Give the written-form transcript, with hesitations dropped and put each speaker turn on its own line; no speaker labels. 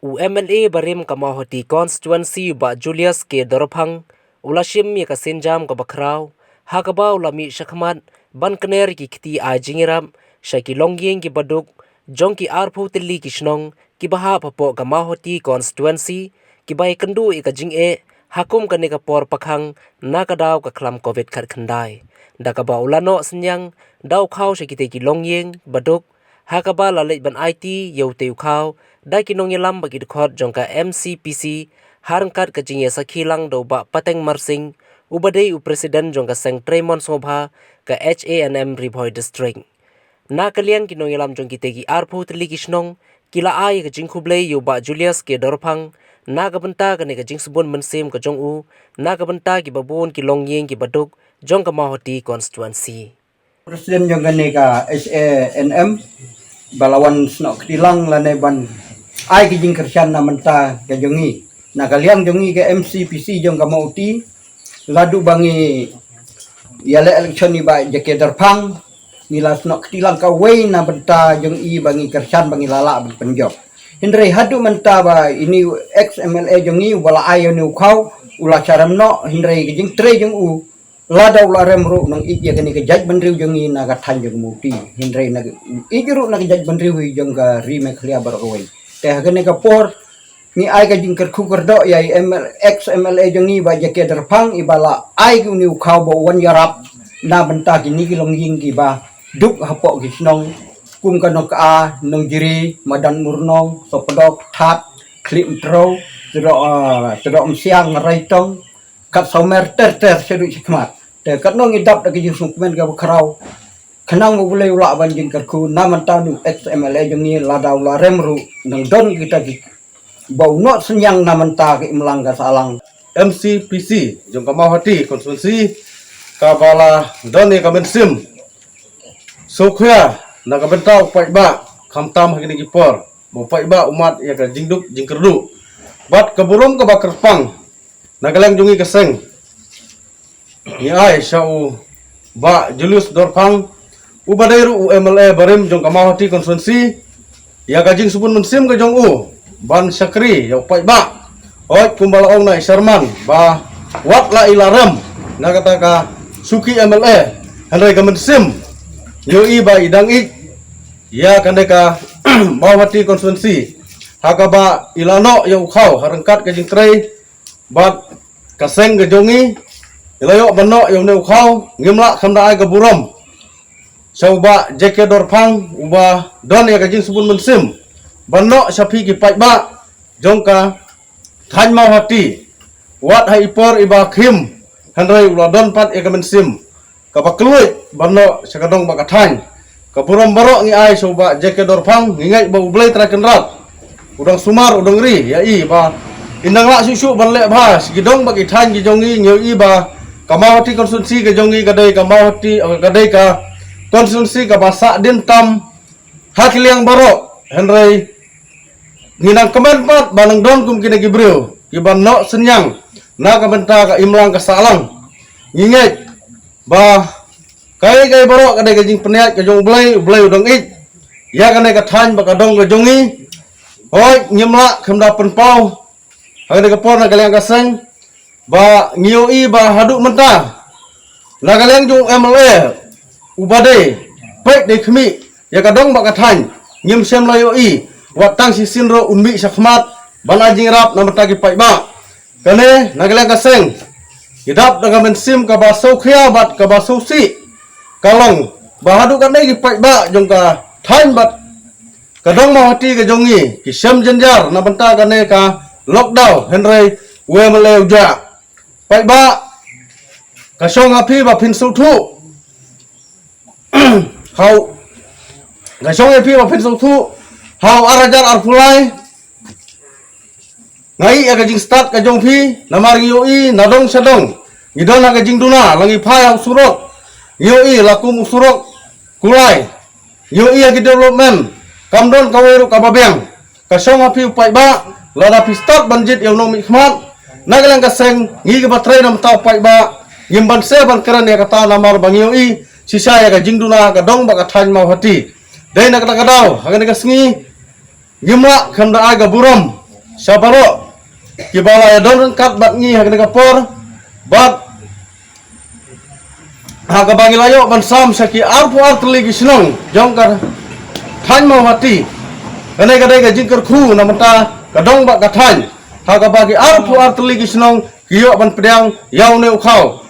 UMLA Barim Kamahoti constituency ba Julius ke Dorphang ulashim mi kasinjam ka bakrau hakaba ulami shakmat ban kner ki khiti ajingiram shaki longyeng ki baduk jong ki arphu tilli ki shnong ki baha papo Kamahoti constituency ki bai kendu i ka jing'e hakum kani ka por pakhang nakadaw ka khlam covid khat khandai dakaba ulano senyang daw khaw shaki te ki longyeng baduk hakaba lalit ban IT yote ukhaw dai kinong yelam bagi dekhot jongka MCPC harangkat kajingya sakhilang do ba pateng marsing ubadei u presiden jongka seng Tremon Sobha ka HANM Ribhoi district na kaliang kinong yelam jongki tegi arphu tli kisnong kila ai ka jingkhublei yu ba Julius ke Dorphang na ka benta ka ne ka jingsubun mensim ka jong u na ka benta ki babun ki longyeng ki baduk jongka Mahoti constituency
Presiden yang gani ka HANM balawan snok tilang lanai ban ai ki jing kersan na menta ke jongi na kaliang jongi ke MCPC jong ka mauti ladu bangi yale election ni ba jake Dorphang nila snok tilang ka wei na benta jong i bangi kersan bangi lala ban penjok hindre hadu menta ba ini ex MLA jongi wala ayo ni ukau ula charamno hindre ki jing tre jong u ladaw la remro nang ije kani ka jaj bandriw jongi na ka tanjong muti hindre na ijuru na ka jaj bandriw jong ka rime khlia barowai te kani ka por ni ai ka jingker khuker do ya ex MLA jongi ba jake Dorphang ibala ai ku ni ukhaw bo wan yarap na benta ki ni kilong ying ki ba duk hapo ki snong kum kanok a nong jiri madan murnong sopodok that klim tro tro siang raitong kat somer ter sedu hikmat te kat nong idap da ki sukmen ga kharau khanang ulai ula ban jing karku naman tanu ex MLA jongi ladaw la remru nang don kita ki bau not senyang naman ta ki melangga salang
MCPC jong Kamahoti konstitusi kabala doni kamensim sokhya na kabentau pai ba khamtam hagini gipor bo pai ba umat ya ka jingduk jingkerdu bat kaburum ka bakerpang nagalang jongi keseng ni ai syau ba Julius Dorphang ubadairu UMLA Barim jong Kamahoti konstitusi ya kajing subun mensim ka jong u ban sakri ya pai ba oi kumbalaong na Sherman ba wat la ilaram na kata ka suki MLA handai ka mensim yo i ba idang ik ya kandeka Mahoti konstitusi hakaba ilano ya ukhaw harangkat kajing trei bat kaseng ke jongi ilayo bano yang ne ukhaw ngimla khamda ai ka buram sauba jake Dorphang uba don ya kajing subun mensim bano sapi ki pai ba jongka than Mahoti wat hai ipor iba khim handrai uladon pat ya ka mensim ka bakluit bano sakadong bakathan ka buram baro ngi ai sauba jake Dorphang ngingai ba ublai traken rat udang sumar udang ri ya i ba indang la susu banle ba sigidong bagi than gi jongi ngeu i ba Kamahoti konstitusi ke jongi kadai Kamahoti kadai ka konstitusi ka basa din tam hakiliang baro henry nginang kemen pat banang don kum kina gibril kiban no senyang na ka benta ka imlang ka salang nginget ba kai baro kadai ka jing peniat ka jong ulai udang ik ya kadai ka than ba ka dong ka jongi hoi nyimla khamda penpau hagade ka por na kaliang ka seng ba ngiu i ba haduk menta na kaliang jong MLA ubade pek de khmi ya ka dong ba ka than nyim sem layo i watang si sinro unmi sakhmat bana jingrap na menta ki pai ba kane na kaliang ka seng idap da ka mensim ka ba sokhya bat ka ba sosi kalong ba haduk ka nei ki pai ba jong ka than bat kadong Mahoti ke jongi ki sem jenjar na benta kane ka lockdown henry UMLA uja pai ba kasong api ba pinsul thu hau kasong api ba pinsul thu hau arajar arpulai ngai aga jing start ka jong phi namar ngioi nadong sadong ngidon aga jing duna langi phai hau surok ngioi lakum usurok kulai ngioi agi development kamdon kaweru kababeng kasong api pai ba lada pistat banjit yang nomi khmat nagalang kaseng ngi ke batrai nam tau pai ba yimban se ban keran ya kata namar bangioi sisa ya ka jingduna ka dong ba ka than Mahoti dai na kata kadau hagan ka sngi yimla khamda ai ga buram Sabaro kibala ya don kat bat ngi hak kapor bat hak bangi layo ban sam saki arpu artli gisnong jongkar than mau hati ane kadai ka jingkar khu namata kadong ba kathan hak bagi arpu artli gisnong kiyo ban pedang yau ne ukhau